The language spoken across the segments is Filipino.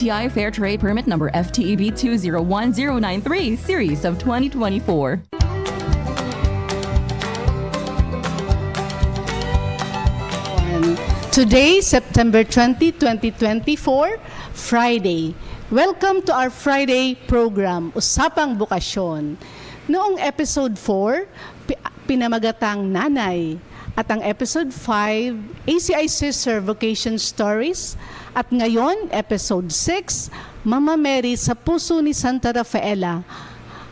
TI Fair Trade Permit number FTEB 201093, series of 2024. Today, September 20, 2024, Friday. Welcome to our Friday program, Usapang Bukasyon. Noong episode 4, pinamagatang nanay. At ang episode 5, ACI Sister Vocation Stories. At ngayon, episode 6, Mama Mary sa puso ni Santa Rafaela.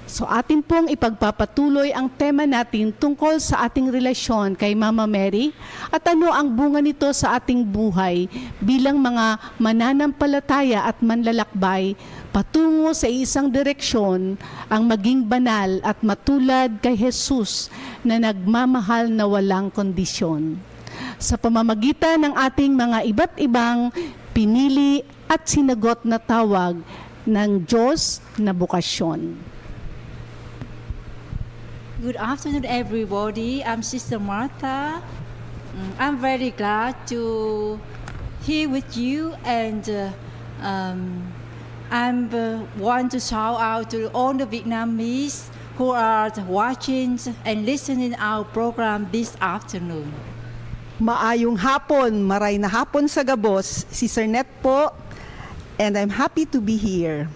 So atin pong ipagpapatuloy ang tema natin tungkol sa ating relasyon kay Mama Mary at ano ang bunga nito sa ating buhay bilang mga mananampalataya at manlalakbay patungo sa isang direksyon ang maging banal at matulad kay Jesus na nagmamahal na walang kondisyon. Sa pamamagitan ng ating mga iba't ibang pinili at sinagot na tawag ng Diyos na bukasyon. Good afternoon, everybody. I'm Sister Martha. I'm very glad to here with you, and I'm want to shout out to all the Vietnamese who are watching and listening our program this afternoon. Maayong hapon, maray na hapon sa Gabos, si Sir Net po, and I'm happy to be here.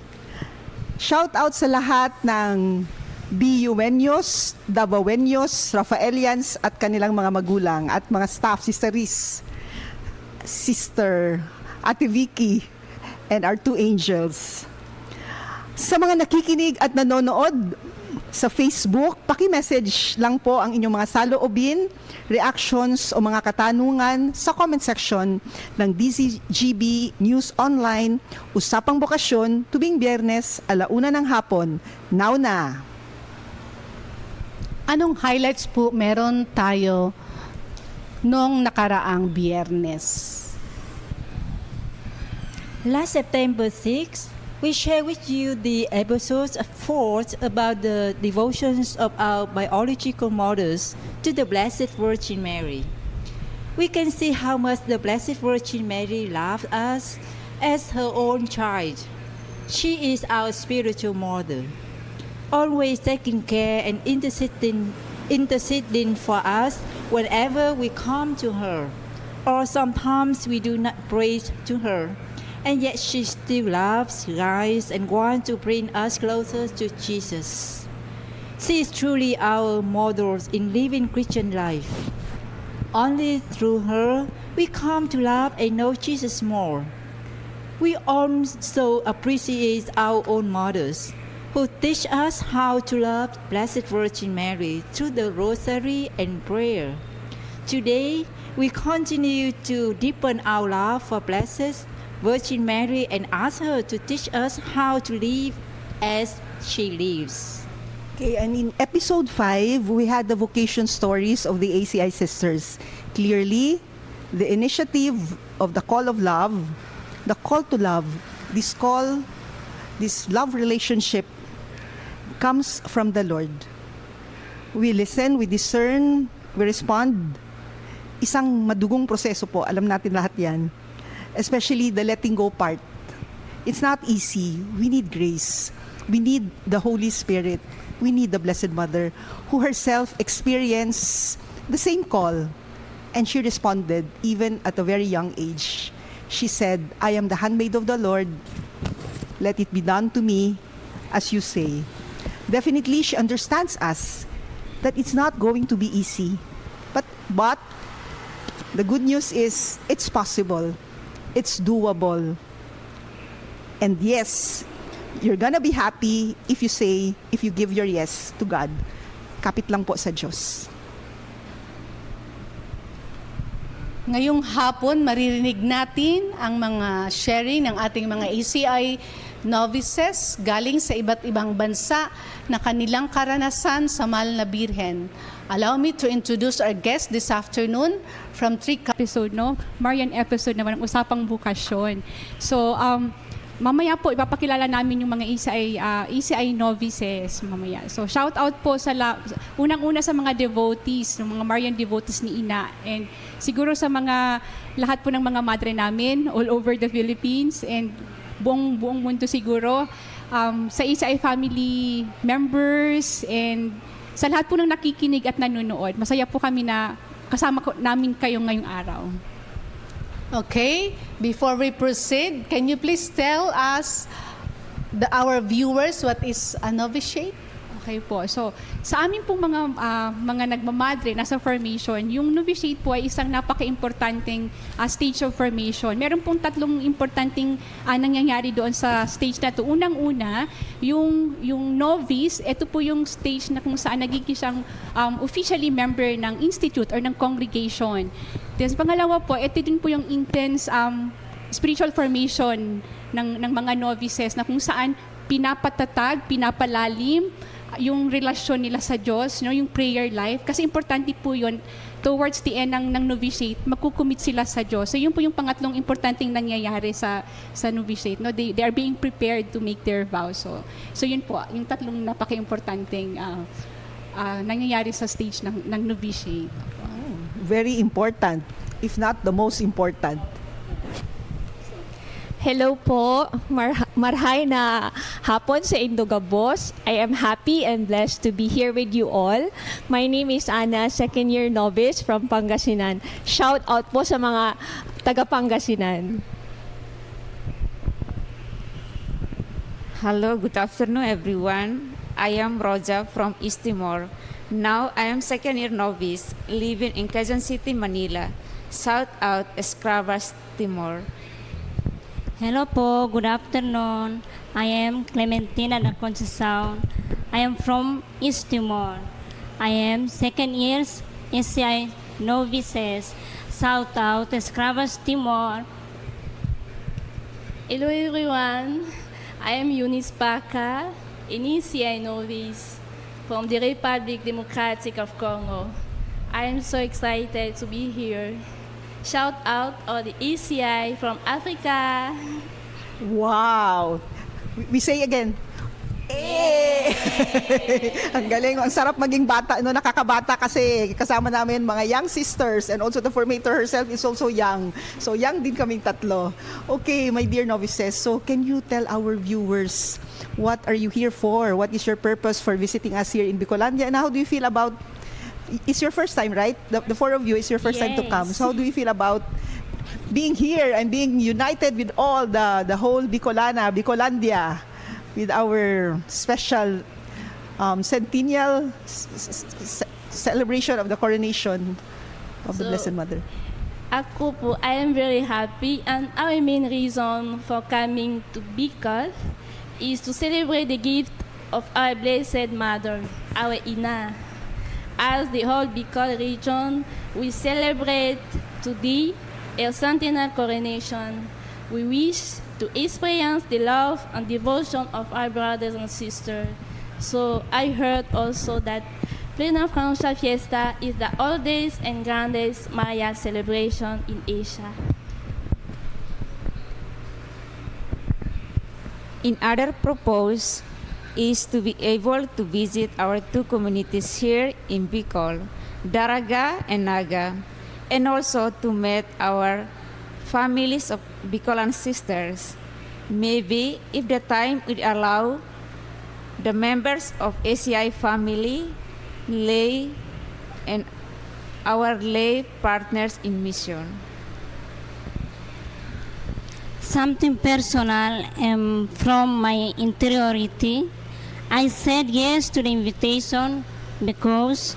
Shout out sa lahat ng BUeños, Davaoeños, Rafaelians at kanilang mga magulang at mga staff, Sister Riz, Sister Ate Vicky, and our two angels. Sa mga nakikinig at nanonood sa Facebook, paki-message lang po ang inyong mga saloobin, reactions o mga katanungan sa comment section ng DZGB News Online, Usapang Bukasyon, tuwing Biyernes, 1:00 ng hapon. Now na! Anong highlights po meron tayo noong nakaraang Biyernes? Last September 6, we share with you the episodes of 4 about the devotions of our biological mothers to the Blessed Virgin Mary. We can see how much the Blessed Virgin Mary loves us as her own child. She is our spiritual mother, always taking care and interceding for us whenever we come to her, or sometimes we do not pray to her, and yet she still loves, guides, and wants to bring us closer to Jesus. She is truly our model in living Christian life. Only through her we come to love and know Jesus more. We also appreciate our own mothers, who teach us how to love Blessed Virgin Mary through the Rosary and prayer. Today, we continue to deepen our love for Blessed Virgin Mary and ask her to teach us how to live as she lives. Okay, and in episode 5, we had the vocation stories of the ACI sisters. Clearly, the initiative of the call of love, the call to love, this love relationship comes from the Lord. We listen, we discern, we respond. Isang madugong proseso po, alam natin lahat yan. Especially the letting go part. It's not easy. We need grace. We need the Holy Spirit. We need the Blessed Mother, who herself experienced the same call. And she responded even at a very young age. She said, I am the handmaid of the Lord. Let it be done to me as you say. Definitely, she understands us that it's not going to be easy. But the good news is it's possible. It's doable. And yes, you're gonna be happy if you give your yes to God. Kapit lang po sa Diyos. Ngayong hapon, maririnig natin ang mga sharing ng ating mga ACI novices galing sa iba't ibang bansa na kanilang karanasan sa Mahal na Birhen. Allow me to introduce our guest this afternoon from episode, no? Marian episode naman ng Usapang Bukasyon. So, mamaya po, ipapakilala namin yung mga ECI novices mamaya. So, shout out po sa unang-una sa mga devotees, ng mga Marian devotees ni Ina. And siguro sa mga lahat po ng mga madre namin all over the Philippines and buong mundo siguro, sa ACI family members, and sa lahat po ng nakikinig at nanonood. Masaya po kami na namin kayo ngayong araw. Okay, before we proceed, can you please tell us, our viewers, what is a novitiate? Okay po. So, sa amin pong mga nagmamadre, nasa formation, yung novitiate po ay isang napaka-importanting stage of formation. Meron pong tatlong importanteng nangyayari doon sa stage na to. Unang-una, yung novice, ito po yung stage na kung saan nagiging siyang officially member ng institute or ng congregation. Then, pangalawa po, ito din po yung intense spiritual formation ng mga novices na kung saan pinapatatag, pinapalalim yung relasyon nila sa Diyos, yung prayer life. Kasi importante po yun, towards the end ng novitiate, magkukumit sila sa Diyos. So yun po yung pangatlong importanteng nangyayari sa novitiate. No? They are being prepared to make their vows. So yun po, yung tatlong napaka-importanteng nangyayari sa stage ng novitiate. Very important, if not the most important. Hello po, marhay na hapon sa Indogabos. I am happy and blessed to be here with you all. My name is Ana, second year novice from Pangasinan. Shout out po sa mga taga Pangasinan. Hello, good afternoon everyone. I am Roja from East Timor. Now I am second year novice living in Quezon City, Manila. Shout out Escravas, Timor. Hello po, good afternoon. I am Clementina da Conceição. I am from East Timor. I am second years ACI novices. Shout out Escravas, Timor. Hello everyone. I am Eunice Baka, an ACI novice from the Republic Democratic of Congo. I am so excited to be here. Shout out all the ACI from Africa. Wow! We say again. Eh! Ang galing. Ang sarap maging bata, nakakabata kasi kasama namin mga young sisters and also the formator herself is also young. So young din kaming tatlo. Okay, my dear novices, so can you tell our viewers what are you here for? What is your purpose for visiting us here in Bicolandia? And how do you feel about, it's your first time, right? The four of you, it's your first time to come. So how do you feel about being here and being united with all the whole Bicolandia, with our special centennial celebration of the coronation of the Blessed Mother? Ako po, I am very happy, and our main reason for coming to Bicol is to celebrate the gift of our Blessed Mother, our Ina. As the whole Bicol region, we celebrate today a centennial coronation. We wish to experience the love and devotion of our brothers and sisters. So I heard also that Plena Francia Fiesta is the oldest and grandest Maya celebration in Asia. In other purpose is to be able to visit our two communities here in Bicol, Daraga and Naga, and also to meet our families of Bicolan sisters. Maybe if the time would allow, the members of ACI family, lay, and our lay partners in mission. Something personal and from my interiority, I said yes to the invitation because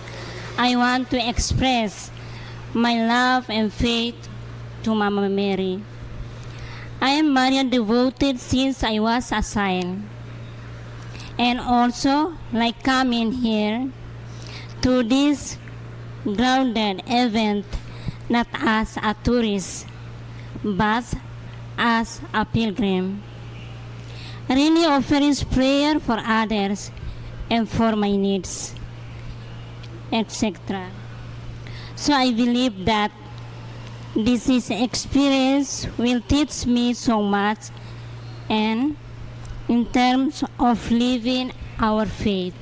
I want to express my love and faith to Mama Mary. I am Marian devoted since I was a child. And also, like coming here to this grounded event, not as a tourist, but as a pilgrim. Really offering prayer for others and for my needs, etc. So I believe that this experience will teach me so much, and in terms of living our faith.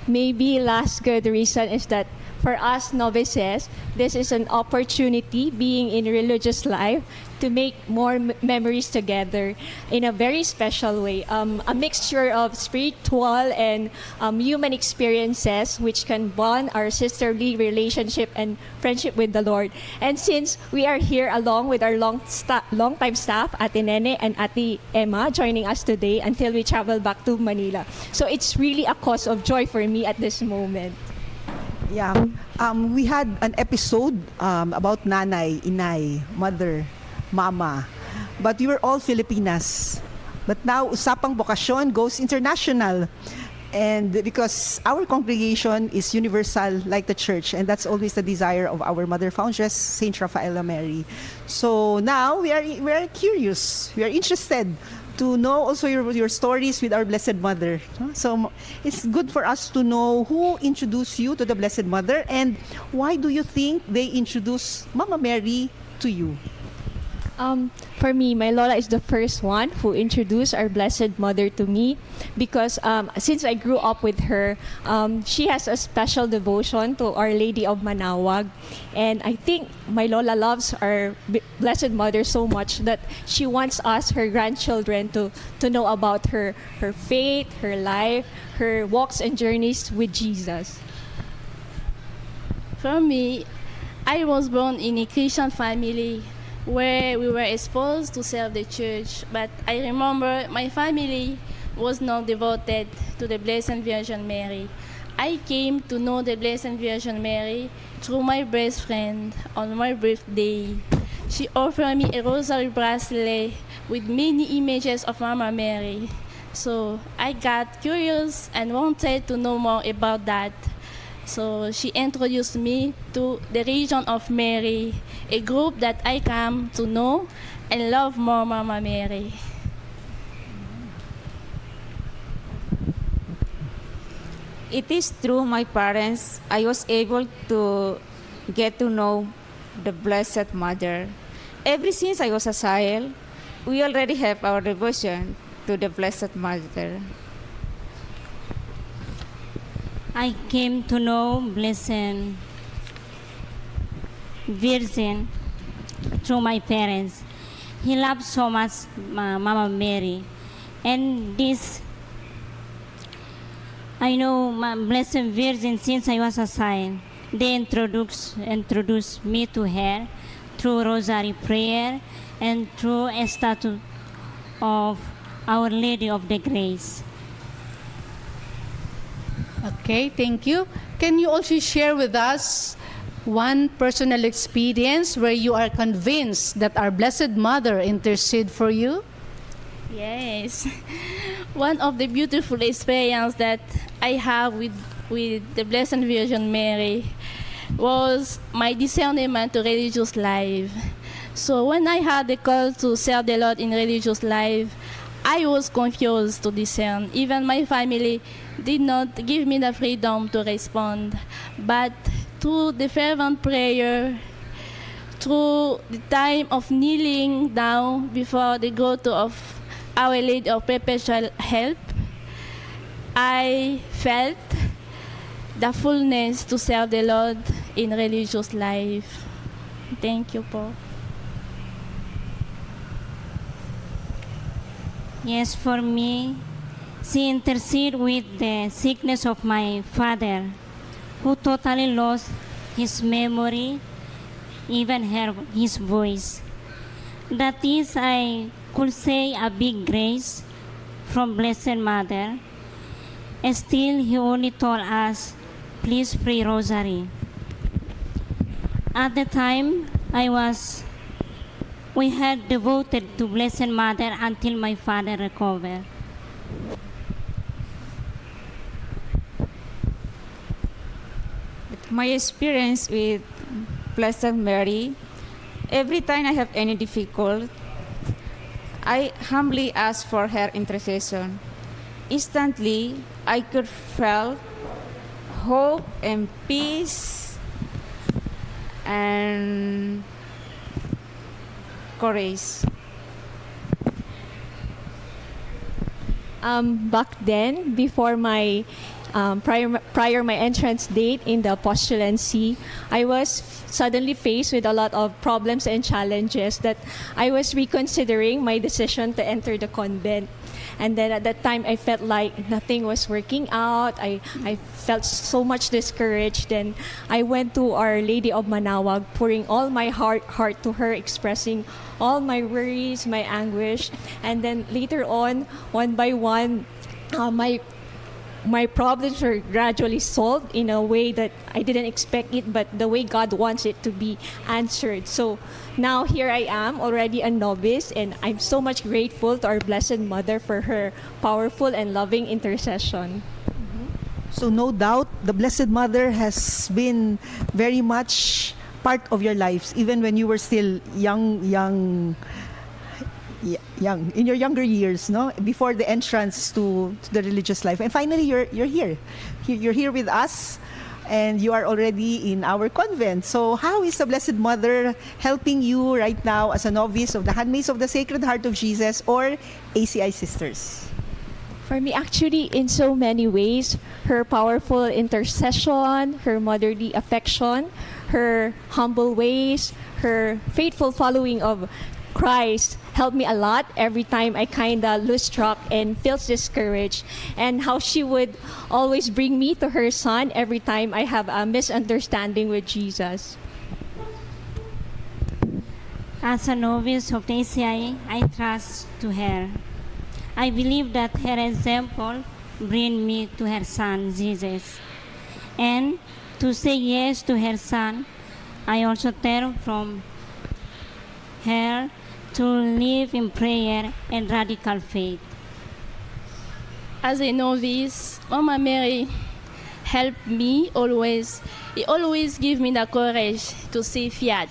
Maybe last good reason is that for us novices, this is an opportunity being in religious life to make more memories together in a very special way. A mixture of spiritual and human experiences which can bond our sisterly relationship and friendship with the Lord. And since we are here along with our long-time staff, Ate Nene and Ate Emma, joining us today until we travel back to Manila. So it's really a cause of joy for me at this moment. Yeah. We had an episode about nanay, inay, mother, mama. But we were all Filipinas. But now, Usapang Bokasyon goes international. And because our congregation is universal like the church, and that's always the desire of our mother foundress, Saint Rafaela Mary. So now we are curious. We are interested to know also your stories with our Blessed Mother. So it's good for us to know who introduced you to the Blessed Mother and why do you think they introduced Mama Mary to you? For me, my Lola is the first one who introduced our Blessed Mother to me because since I grew up with her, she has a special devotion to Our Lady of Manawag. And I think my Lola loves our Blessed Mother so much that she wants us, her grandchildren, to know about her faith, her life, her walks and journeys with Jesus. For me, I was born in a Christian family where we were exposed to serve the church, but I remember my family was not devoted to the Blessed Virgin Mary. I came to know the Blessed Virgin Mary through my best friend on my birthday. She offered me a rosary bracelet with many images of Mama Mary. So I got curious and wanted to know more about that. So she introduced me to the Region of Mary, a group that I come to know and love more Mama Mary. It is through my parents I was able to get to know the Blessed Mother. Ever since I was a child, we already have our devotion to the Blessed Mother. I came to know Blessed Virgin through my parents. He loved so much Mama Mary. And this, I know Blessed Virgin since I was a child. They introduced me to her through rosary prayer and through a statue of Our Lady of the Grace. Okay, thank you. Can you also share with us one personal experience where you are convinced that our Blessed Mother intercede for you? Yes. One of the beautiful experiences that I have with the Blessed Virgin Mary was my discernment to religious life. So when I had the call to serve the Lord in religious life, I was confused to discern. Even my family did not give me the freedom to respond. But through the fervent prayer, through the time of kneeling down before the grotto of Our Lady of Perpetual Help, I felt the fullness to serve the Lord in religious life. Thank you po. Yes, for me, she interceded with the sickness of my father, who totally lost his memory, even his voice. That is, I could say, a big grace from Blessed Mother. Still, he only told us, please pray rosary. At the time, we had devoted to Blessed Mother until my father recovered. My experience with Blessed Mary, every time I have any difficulty, I humbly ask for her intercession. Instantly, I could feel hope and peace and courage. Back then, before my prior my entrance date in the postulancy, I was suddenly faced with a lot of problems and challenges that I was reconsidering my decision to enter the convent. And then at that time, I felt like nothing was working out. I felt so much discouraged. Then I went to Our Lady of Manawag, pouring all my heart to her, expressing all my worries, my anguish. And then later on, one by one, my problems were gradually solved in a way that I didn't expect it, but the way God wants it to be answered. So now here I am, already a novice, and I'm so much grateful to our Blessed Mother for her powerful and loving intercession. So no doubt, the Blessed Mother has been very much part of your lives, even when you were still young, in your younger years, no, before the entrance to the religious life. And finally, you're here. You're here with us, and you are already in our convent. So how is the Blessed Mother helping you right now as a novice of the Handmaids of the Sacred Heart of Jesus, or ACI Sisters? For me, actually, in so many ways, her powerful intercession, her motherly affection, her humble ways, her faithful following of Christ helped me a lot every time I kind of lose track and feels discouraged, and how she would always bring me to her son every time I have a misunderstanding with Jesus. As a novice of the ACI, I trust to her. I believe that her example bring me to her son, Jesus. And to say yes to her son, I also turn from her to live in prayer and radical faith. As a novice, Mama Mary helped me always. He always give me the courage to say fiat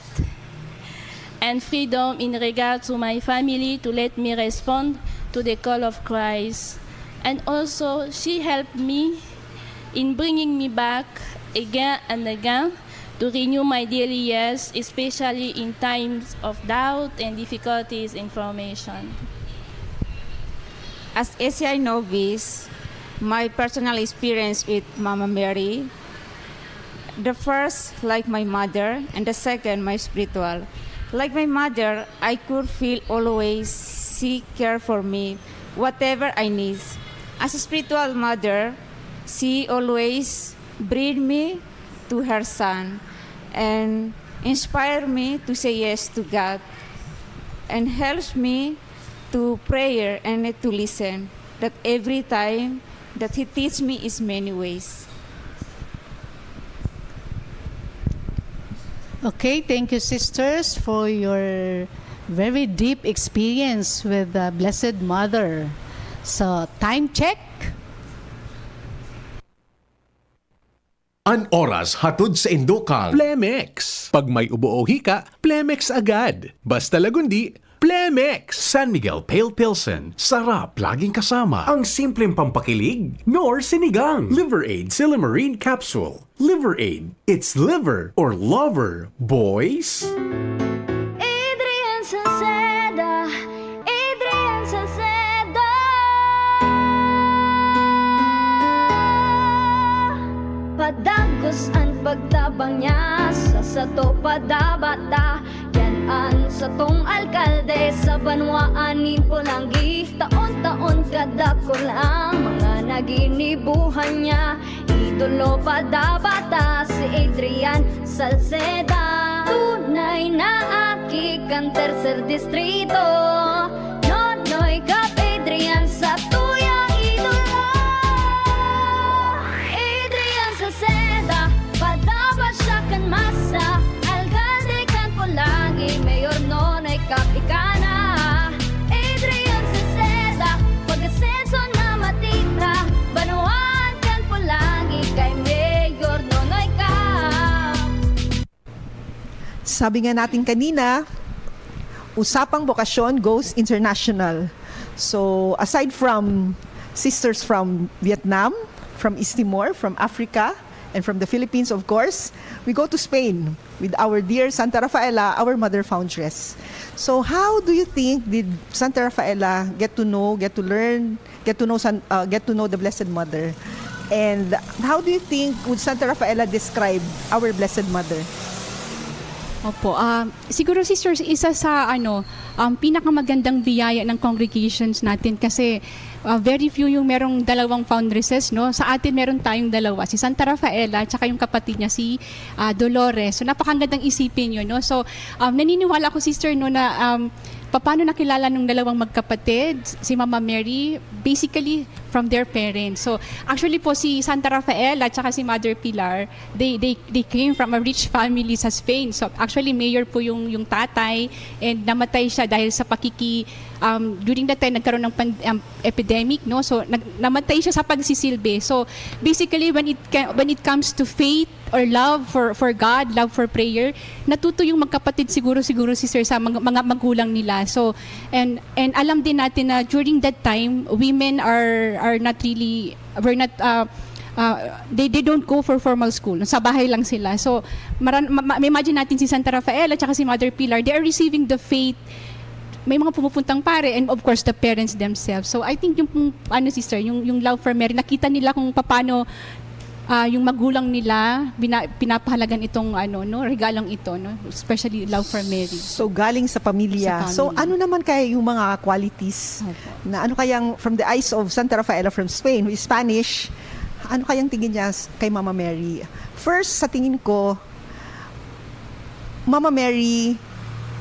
and freedom in regard to my family to let me respond to the call of Christ. And also, she helped me in bringing me back again and again to renew my daily yes, especially in times of doubt and difficulties in formation. As ACI novice, my personal experience with Mama Mary, the first, like my mother, and the second, my spiritual. Like my mother, I could feel always she care for me, whatever I need. As a spiritual mother, she always bring me to her son and inspire me to say yes to God, and helps me to prayer and to listen, that every time that he teach me is many ways. Okay, thank you, sisters, for your very deep experience with the Blessed Mother. So, time check. An oras hatod sa Indokal. Plemex. Pag may ubo o hika, Plemex agad. Basta lagundi, Plemex. San Miguel Pale Pilsen. Sarap laging kasama. Ang simpleng pampakilig, nor sinigang. Liver Aid Silimarine Capsule. Liver Aid. It's liver or lover, boys. Adrian Salceda, Adrian Salceda. Padagos ang pagtabang niya sa sato padabata. Yan sa tong alkalde sa banwaan Pulangi. Taon-taon kadako lang mga naginibuhan niya. Idolo padabata si Adrian Salceda. Tunay na aki kan tercer distrito. Nonoy kap Adrian sa tuyang idolo. Adrian Salceda, padabat siya kan masa. Alcalde kan Pulangi, mayor nonoy kap ikana. Adrian Salceda, pag-asenso na matitra. Banuan kan Pulangi, kay mayor nonoy kap. Sabi nga natin kanina, Usapang Bokasyon goes international. So aside from sisters from Vietnam, from East Timor, from Africa, and from the Philippines, of course, we go to Spain with our dear Santa Rafaela, our mother foundress. So how do you think did Santa Rafaela get to know, get to learn, get to know the Blessed Mother? And how do you think would Santa Rafaela describe our Blessed Mother? Opo. Siguro sisters, isa sa pinakamagandang biyaya ng congregations natin kasi very few yung merong dalawang foundresses, no? Sa atin meron tayong dalawa, si Santa Rafaela at saka yung kapatid niya si Dolores. So napakagandang isipin yun, no? So naniniwala ako sister no na paano nakilala ng dalawang magkapatid, si Mama Mary, basically from their parents. So actually po si Santa Rafaela at saka si Mother Pilar, they came from a rich family sa Spain. So actually mayor po yung tatay and namatay siya dahil sa during that time nagkaroon ng epidemic, no? So namatay siya sa pagsisilbi. So basically when it comes to faith or love for God, love for prayer, natuto yung magkapatid siguro si Sir sa mga magulang nila. So and alam din natin na during that time women are not really they don't go for formal school. Sa bahay lang sila. So imagine natin si Santa Rafaela at saka si Mother Pilar, they are receiving the faith. May mga pumupuntang pare and of course the parents themselves. So I think yung sister, yung love for Mary, nakita nila kung paano yung magulang nila pinapahalagan itong regalong ito, no? Especially love for Mary. So galing sa pamilya. So ano naman kaya yung mga qualities na ano kayang from the eyes of Santa Rafaela from Spain, who is Spanish, ano kayang tingin niya kay Mama Mary? First, sa tingin ko, Mama Mary,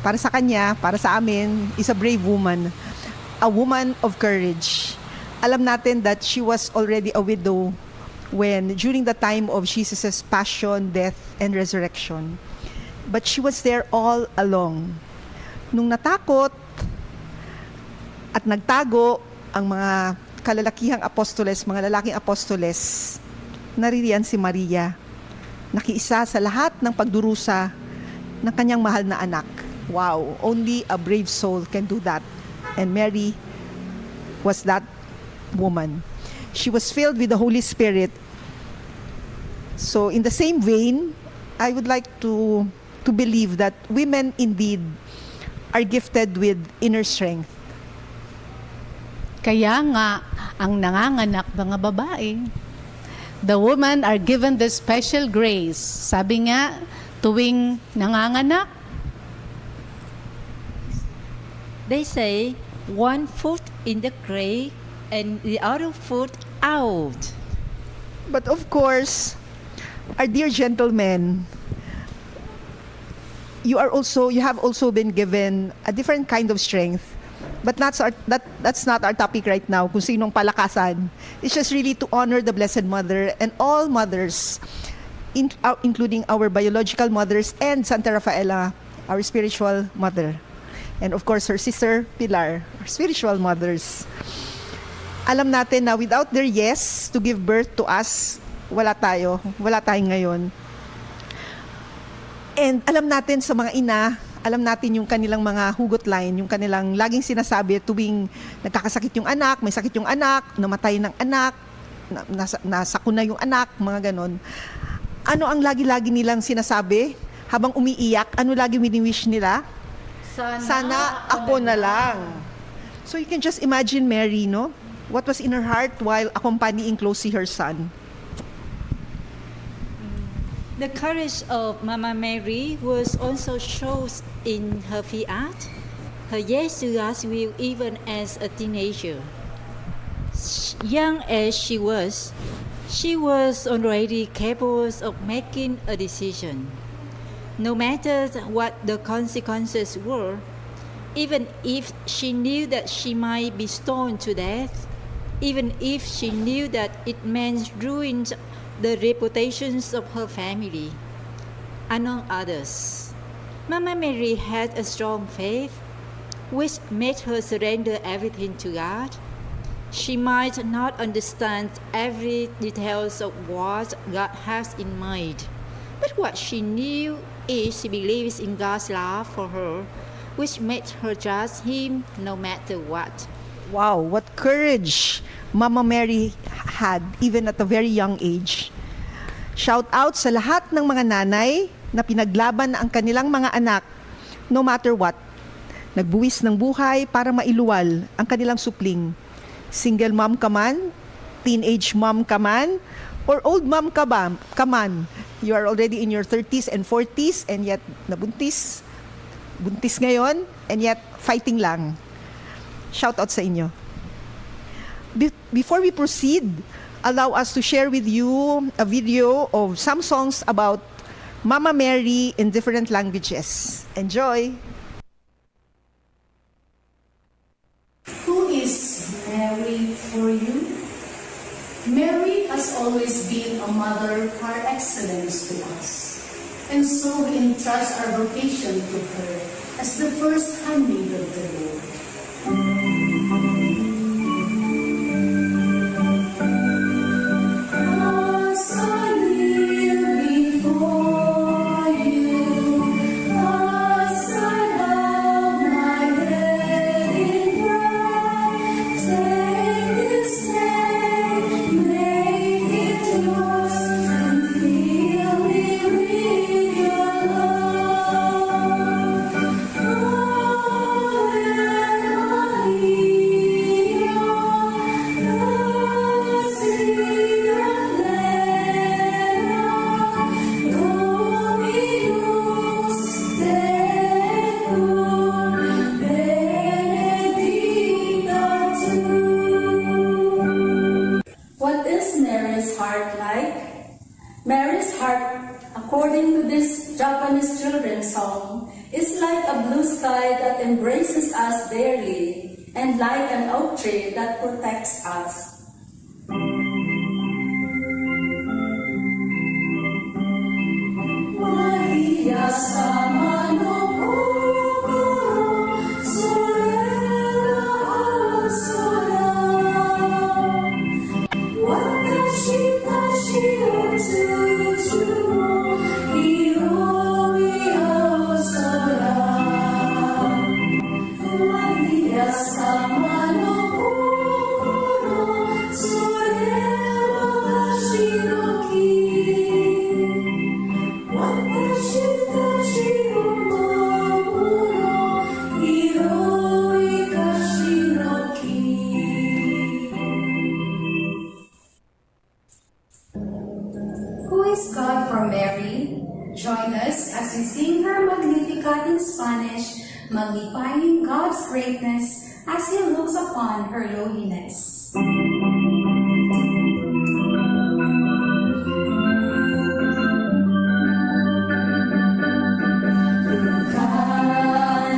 para sa kanya, para sa amin, is a brave woman. A woman of courage. Alam natin that she was already a widow during the time of Jesus' passion, death, and resurrection. But she was there all along. Nung natakot at nagtago ang mga kalalakihang apostoles, mga lalaking apostoles, naririyan si Maria, nakiisa sa lahat ng pagdurusa ng kanyang mahal na anak. Wow, only a brave soul can do that. And Mary was that woman. She was filled with the Holy Spirit. So in the same vein, I would like to believe that women indeed are gifted with inner strength. Kaya nga, ang nanganganak mga babae, the women are given the special grace. Sabi nga, tuwing nanganganak, They say one foot in the grave and the other foot out. But of course, our dear gentlemen, you have also been given a different kind of strength. But that's not our topic right now, kung sinong palakasan. It's just really to honor the Blessed Mother and all mothers, including our biological mothers and Santa Rafaela, our spiritual mother. And of course, her sister Pilar, our spiritual mothers. Alam natin na without their yes to give birth to us, wala tayong ngayon. And alam natin sa mga ina, alam natin yung kanilang mga hugot line, yung kanilang laging sinasabi tuwing nagkakasakit yung anak, may sakit yung anak, namatay ng anak, nasakuna yung anak, mga ganon. Ano ang lagi-lagi nilang sinasabi habang umiiyak? Ano lagi wini-wish nila? Sana ako na lang. So you can just imagine Mary, no? What was in her heart while accompanying closely her son. The courage of Mama Mary was also shown in her fiat, her yes to God's will even as a teenager. Young as she was already capable of making a decision. No matter what the consequences were, even if she knew that she might be stoned to death, even if she knew that it meant ruin the reputations of her family, among others. Mama Mary had a strong faith, which made her surrender everything to God. She might not understand every details of what God has in mind, but what she knew is she believes in God's love for her, which made her trust Him no matter what. Wow, what courage Mama Mary had even at a very young age. Shout out sa lahat ng mga nanay na pinaglaban ang kanilang mga anak no matter what. Nagbuwis ng buhay para mailuwal ang kanilang supling. Single mom ka man, teenage mom ka man, or old mom ka ba? Kaman. You are already in your 30s and 40s and yet buntis ngayon, and yet fighting lang. Shout out sa inyo. Before we proceed, allow us to share with you a video of some songs about Mama Mary in different languages. Enjoy! Who is Mary for you? Mary has always been a mother par excellence to us, and so we entrust our vocation to her as the first handmaid of the Lord. As I kneel before you, as I bow my head in prayer, take this day, make it yours, and fill me with your love. What is Mary's heart like? Mary's heart, according to this Japanese children's song, is like a blue sky that embraces us dearly, and like an oak tree that protects us. Maria sama no kokoro, sorella o sola. Watashi tashi o tsutsumo, iroi o sola. Maria sama no kokoro, sorella tashi no ki. Watashi tashi o mamoru, iroi kashi no ki. Who is God for Mary? Join us as we sing her Magnificat in Spanish, magnifying God's greatness as He looks upon her lowliness.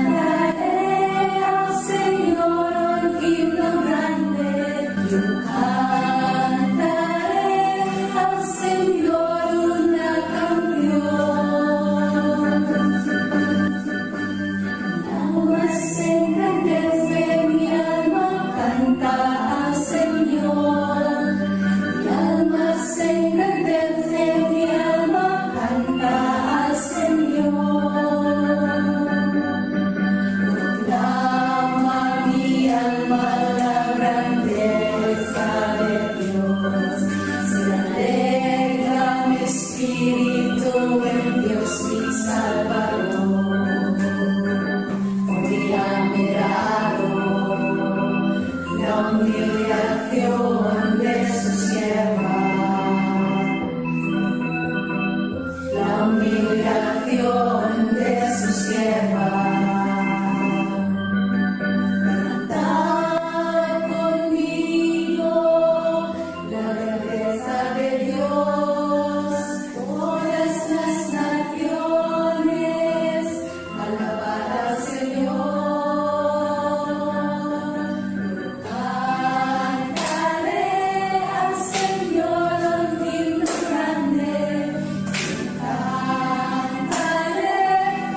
Cantaré al Señor un himno grande. Yo cantaré al Señor una canción. Almas engrandece mi alma, canta al Señor. Mi alma se engrandece, mi alma canta al Señor. Proclama mi alma la grandeza de Dios. Se alegra mi espíritu en Dios mi Salvador. Porque ha mirado la humillación de su sierva. La humillación de su sierva. Cantad conmigo la grandeza de Dios, todas las naciones, alabad al Señor. Cantaré al Señor un himno grande. Cantaré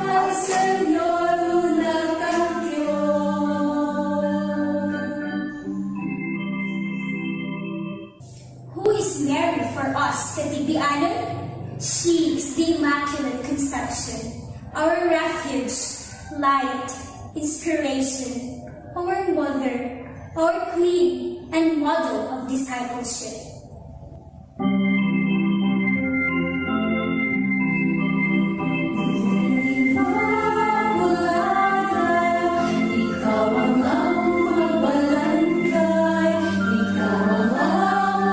al Señor una canción. Who is Mary for us, Katibianan? She is the Immaculate Conception, our refuge, light, inspiration, our mother, our queen, and model of discipleship. Ikaw ang among magbalangkay, ikaw ang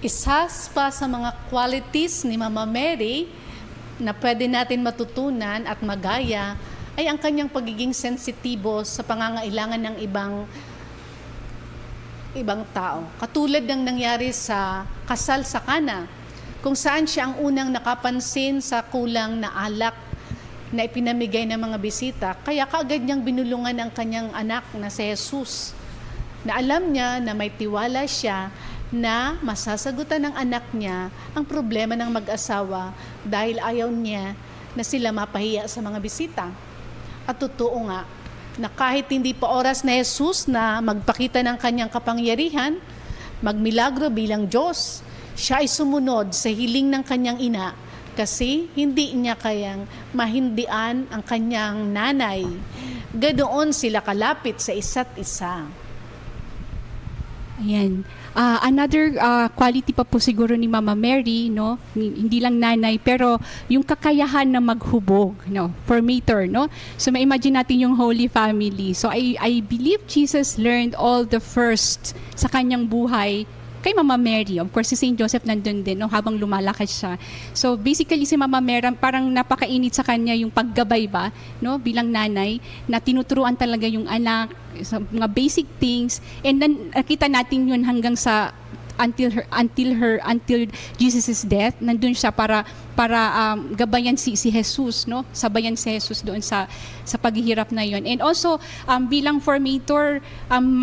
Isa pa sa mga qualities ni Mama Mary na pwede natin matutunan at magaya ay ang kanyang pagiging sensitibo sa pangangailangan ng ibang tao. Katulad ng nangyari sa kasal sa Kana, kung saan siya ang unang nakapansin sa kulang na alak na ipinamigay ng mga bisita, kaya kaagad niyang binulungan ang kanyang anak na si Jesus, na alam niya na may tiwala siya na masasagutan ng anak niya ang problema ng mag-asawa dahil ayaw niya na sila mapahiya sa mga bisita. At totoo nga, na kahit hindi pa oras na Jesus na magpakita ng kanyang kapangyarihan, magmilagro bilang Diyos, siya ay sumunod sa hiling ng kanyang ina kasi hindi niya kayang mahindian ang kanyang nanay. Ganoon sila kalapit sa isa't isa. Ayan. Another quality pa po siguro ni Mama Mary, no? Hindi lang nanay, pero yung kakayahan na maghubog, no? Formator, no? So ma-imagine natin yung Holy Family. So I believe Jesus learned all the first sa kanyang buhay kay Mama Mary. Of course, si St. Joseph nandun din, no, habang lumalakad siya. So basically si Mama Mary parang napakainit sa kanya yung paggabay ba, no, bilang nanay, na tinuturuan talaga yung anak sa mga basic things, and then nakita natin yun hanggang sa until Jesus' death. Nandun siya para gabayan si Jesus, no? Sabayan si Jesus doon sa paghihirap na yon. And also bilang formator,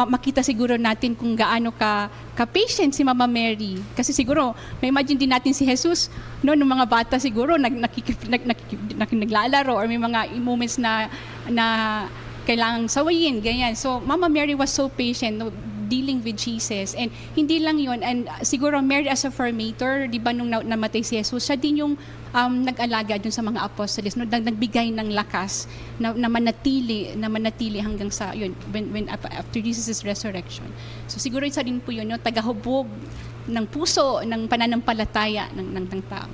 makita siguro natin kung gaano ka patient si Mama Mary, kasi siguro may imagine din natin si Jesus, no, nung mga bata siguro naglalaro, or may mga moments na kailangang sawayin, ganyan. So Mama Mary was so patient, no, dealing with Jesus. And hindi lang yun, and siguro Mary as a formator, di ba nung namatay si Jesus, siya din yung nag-alaga dun sa mga apostoles, no, nagbigay ng lakas na manatili hanggang sa yun, when after Jesus' resurrection. So siguro isa din po yun, no, tagahubog ng puso, ng pananampalataya ng tao.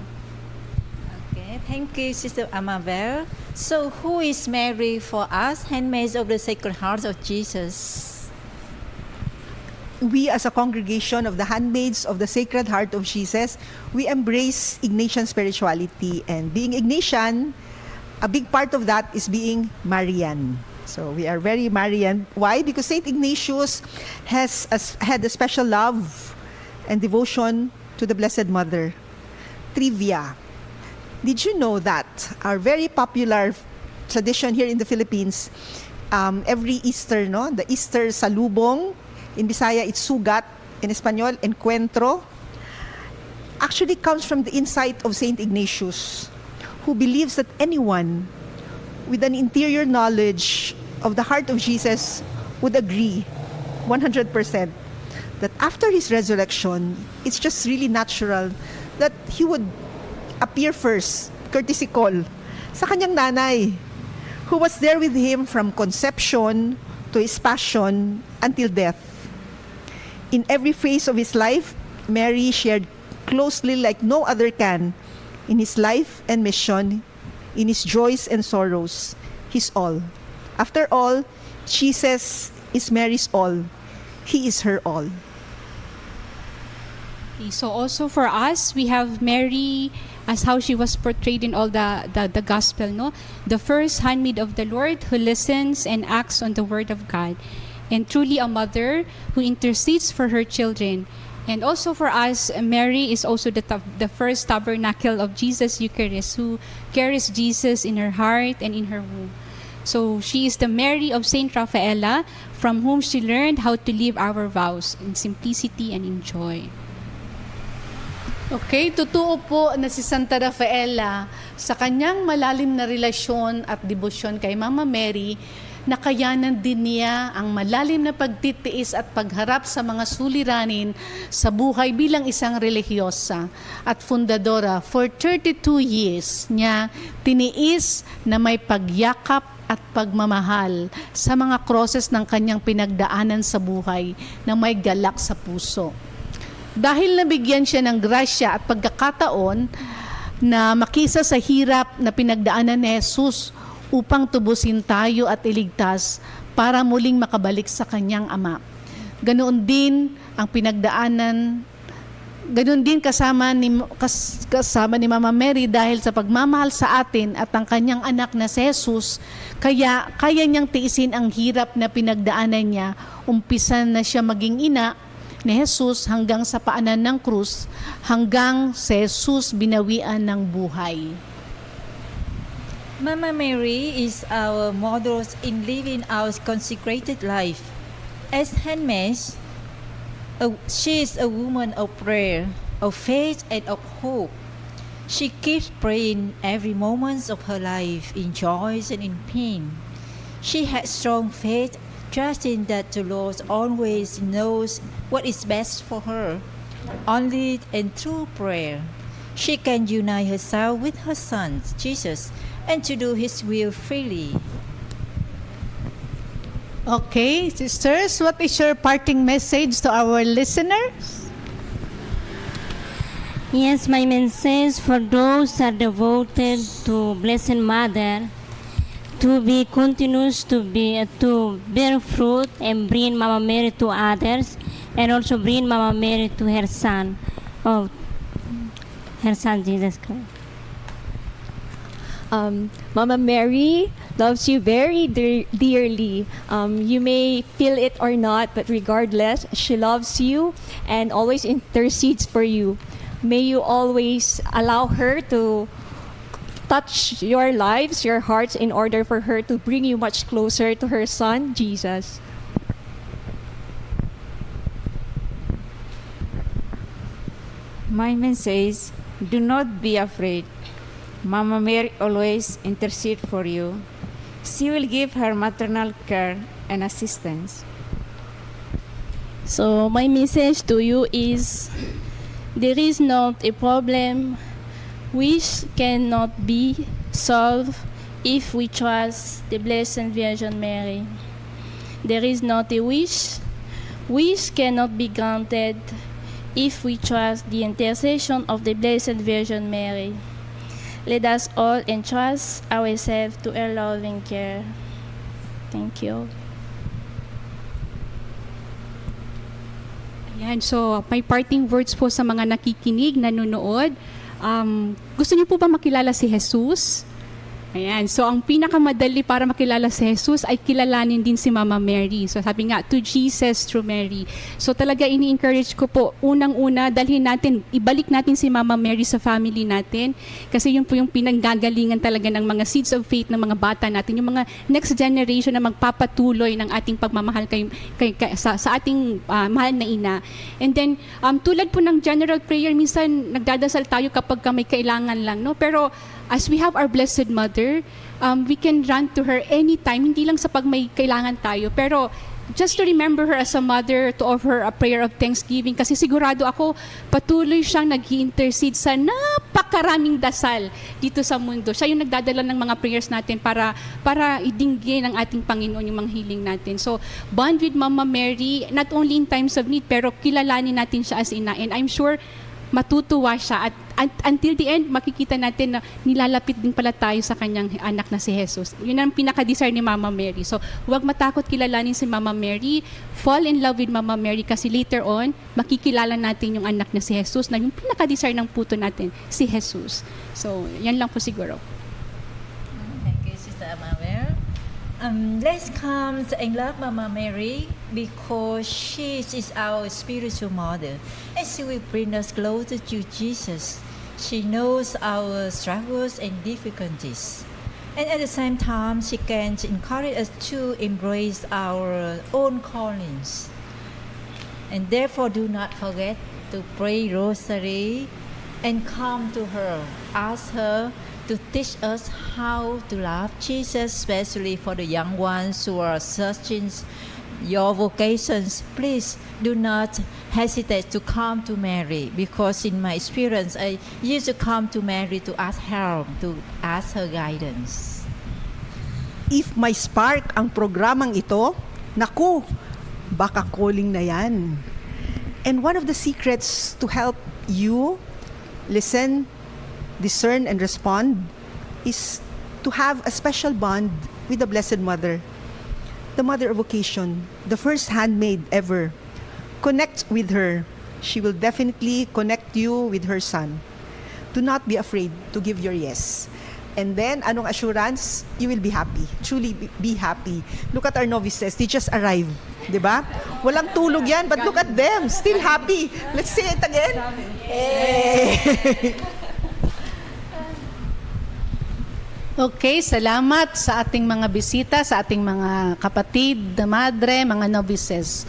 Okay, thank you, Sister Amabel. So, who is Mary for us, handmaids of the Sacred Heart of Jesus? We as a congregation of the Handmaids of the Sacred Heart of Jesus, we embrace Ignatian spirituality. And being Ignatian, a big part of that is being Marian. So we are very Marian. Why? Because Saint Ignatius had a special love and devotion to the Blessed Mother. Trivia. Did you know that our very popular tradition here in the Philippines, every Easter, no, the Easter salubong, in Bisaya it's sugat, in Espanyol encuentro, actually comes from the insight of Saint Ignatius, who believes that anyone with an interior knowledge of the heart of Jesus would agree 100% that after his resurrection, it's just really natural that he would appear first, courtesy call, sa kanyang nanay, who was there with him from conception to his passion until death. In every phase of his life, Mary shared closely like no other can in his life and mission, in his joys and sorrows, his all. After all, Jesus is Mary's all. He is her all. So also for us, we have Mary as how she was portrayed in all the gospel, no? The first handmaid of the Lord who listens and acts on the word of God, and truly a mother who intercedes for her children. And also for us, Mary is also the first tabernacle of Jesus Eucharist, who carries Jesus in her heart and in her womb. So she is the Mary of Saint Rafaela, from whom she learned how to live our vows in simplicity and in joy. Okay, totoo po na si Santa Rafaela, sa kanyang malalim na relasyon at debosyon kay Mama Mary, nakayanan din niya ang malalim na pagtitiis at pagharap sa mga suliranin sa buhay bilang isang relihiyosa at fundadora. For 32 years niya tiniis na may pagyakap at pagmamahal sa mga kroses ng kanyang pinagdaanan sa buhay na may galak sa puso. Dahil nabigyan siya ng grasya at pagkakataon na makisa sa hirap na pinagdaanan ni Jesus upang tubusin tayo at iligtas para muling makabalik sa kanyang Ama. Ganoon din ang pinagdaanan Ganun din kasama ni Mama Mary dahil sa pagmamahal sa atin at ang kanyang anak na si Jesus, kaya niyang tiisin ang hirap na pinagdaanan niya. Umpisa na siya maging ina ni Jesus hanggang sa paanan ng krus, hanggang si Jesus binawian ng buhay. Mama Mary is our model in living our consecrated life. As handmaids, she is a woman of prayer, of faith, and of hope. She keeps praying every moment of her life, in joys and in pain. She has strong faith, trusting that the Lord always knows what is best for her. Only and through prayer, she can unite herself with her Son, Jesus, and to do His will freely. Okay, sisters, what is your parting message to our listeners? Yes, my message for those who are devoted to Blessed Mother, to be continuous to bear fruit and bring Mama Mary to others, and also bring Mama Mary to her Son, Jesus Christ. Mama Mary loves you very dearly. You may feel it or not, but regardless, she loves you and always intercedes for you. May you always allow her to touch your lives, your hearts, in order for her to bring you much closer to her Son, Jesus. My message, do not be afraid. Mama Mary always intercede for you. She will give her maternal care and assistance. So my message to you is there is not a problem which cannot be solved if we trust the Blessed Virgin Mary. There is not a wish which cannot be granted if we trust the intercession of the Blessed Virgin Mary. Let us all entrust ourselves to her loving care. Thank you. Ayan, so may parting words po sa mga nakikinig, nanonood. Gusto niyo po ba makilala si Jesus? Ayan, so ang pinakamadali para makilala si Jesus ay kilalanin din si Mama Mary. So sabi nga, to Jesus through Mary. So talaga ini-encourage ko po, unang-una, dalhin natin, ibalik natin si Mama Mary sa family natin. Kasi yun po yung pinanggagalingan talaga ng mga seeds of faith ng mga bata natin. Yung mga next generation na magpapatuloy ng ating pagmamahal sa ating mahal na ina. And then, tulad po ng general prayer, minsan nagdadasal tayo kapag may kailangan lang. No? Pero as we have our Blessed Mother, we can run to her anytime, hindi lang sa pag may kailangan tayo, pero just to remember her as a mother, to offer a prayer of thanksgiving, kasi sigurado ako, patuloy siyang nag-i-intercede sa napakaraming dasal dito sa mundo. Siya yung nagdadala ng mga prayers natin para idinggin ng ating Panginoon yung mga healing natin. So, bond with Mama Mary, not only in times of need, pero kilalanin natin siya as ina. And I'm sure matutuwa siya at until the end makikita natin na nilalapit din pala tayo sa kanyang anak na si Jesus. Yun ang pinaka-desire ni Mama Mary. So, huwag matakot kilalanin si Mama Mary. Fall in love with Mama Mary kasi later on, makikilala natin yung anak na si Jesus na yung pinaka-desire ng puto natin, si Jesus. So, yan lang po siguro. Thank you, Sister Amaware. Let's come and love Mama Mary because she is our spiritual mother and she will bring us closer to Jesus. She knows our struggles and difficulties. And at the same time, she can encourage us to embrace our own callings. And therefore, do not forget to pray rosary and come to her. Ask her to teach us how to love Jesus, especially for the young ones who are searching your vocations. Please do not hesitate to come to Mary, because in my experience, I used to come to Mary to ask help, to ask her guidance. If may spark ang programang ito, naku, baka calling na yan. And one of the secrets to help you listen, discern, and respond is to have a special bond with the Blessed Mother, the Mother of Vocation, the first handmaid ever. Connect with her. She will definitely connect you with her son. Do not be afraid to give your yes. And then, anong assurance? You will be happy. Truly be happy. Look at our novices. They just arrived. Diba? Walang tulog yan, but look at them. Still happy. Let's say it again. Hey. Okay, salamat sa ating mga bisita, sa ating mga kapatid, madre, mga novices.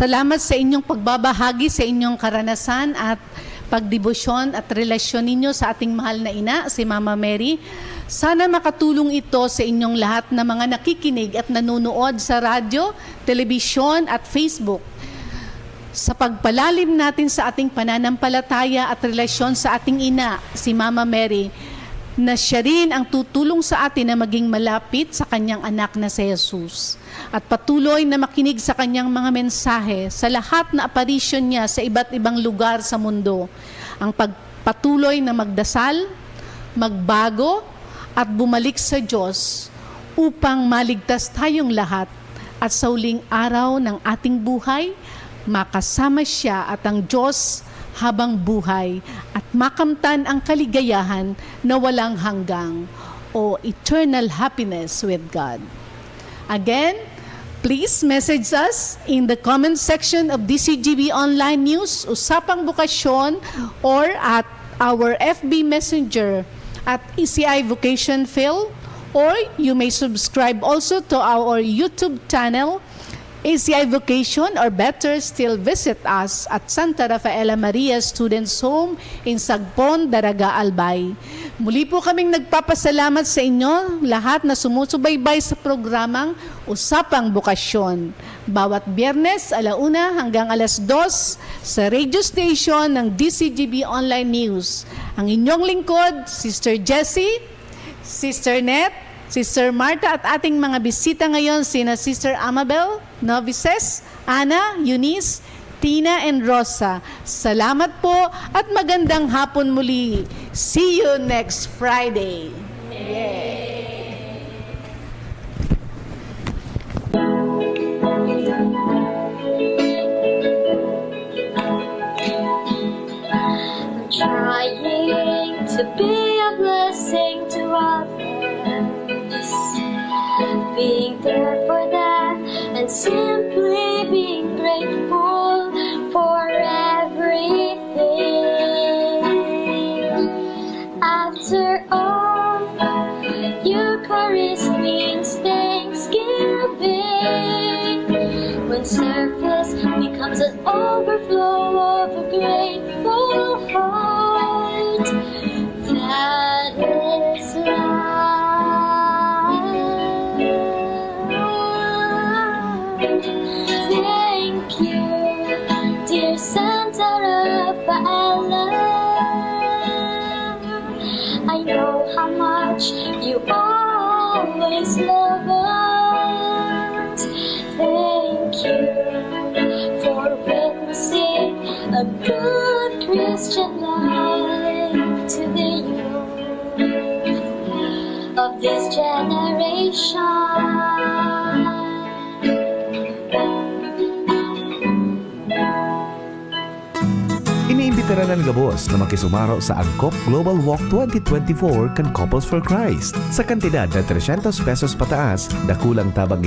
Salamat sa inyong pagbabahagi, sa inyong karanasan at pagdebosyon at relasyon ninyo sa ating mahal na ina, si Mama Mary. Sana makatulong ito sa inyong lahat na mga nakikinig at nanonood sa radyo, telebisyon at Facebook. Sa pagpalalim natin sa ating pananampalataya at relasyon sa ating ina, si Mama Mary, na siya rin ang tutulong sa atin na maging malapit sa kanyang anak na si Jesus. At patuloy na makinig sa kanyang mga mensahe sa lahat na apparition niya sa iba't ibang lugar sa mundo. Ang pagpatuloy na magdasal, magbago, at bumalik sa Diyos upang maligtas tayong lahat at sa huling araw ng ating buhay, makasama siya at ang Diyos habang buhay at makamtan ang kaligayahan na walang hanggang o eternal happiness with God. Again, please message us in the comment section of DCGB Online News, Usapang Bukasyon, or at our FB Messenger at ECI Vocation Phil, or you may subscribe also to our YouTube channel, ACI Vocation, or better still visit us at Santa Rafaela Maria Students Home in Sagpon, Daraga, Albay. Muli po kaming nagpapasalamat sa inyo lahat na sumusubaybay sa programang Usapang Bukasyon. Bawat Biyernes, 1:00 hanggang 2:00 sa radio station ng DCGB Online News. Ang inyong lingkod, Sister Jessie, Sister Net, Sister Marta at ating mga bisita ngayon, sina Sister Amabel, Novices, Ana, Eunice, Tina, and Rosa. Salamat po at magandang hapon muli. See you next Friday. Trying to be a blessing to others, being there for them and simply being grateful for everything. After all, Eucharist means thanksgiving, when service becomes an overflow of a grateful heart. That is life. Thank you, dear Santa Rafaela. I know how much you always love us. Thank you for witnessing a good Christian life to the youth of this generation. Iniimbita ng Gabos na makisumaro sa Angkop Global Walk 2024 kan Couples for Christ. Sa kantidad na 300 pesos pataas, dakulang tabang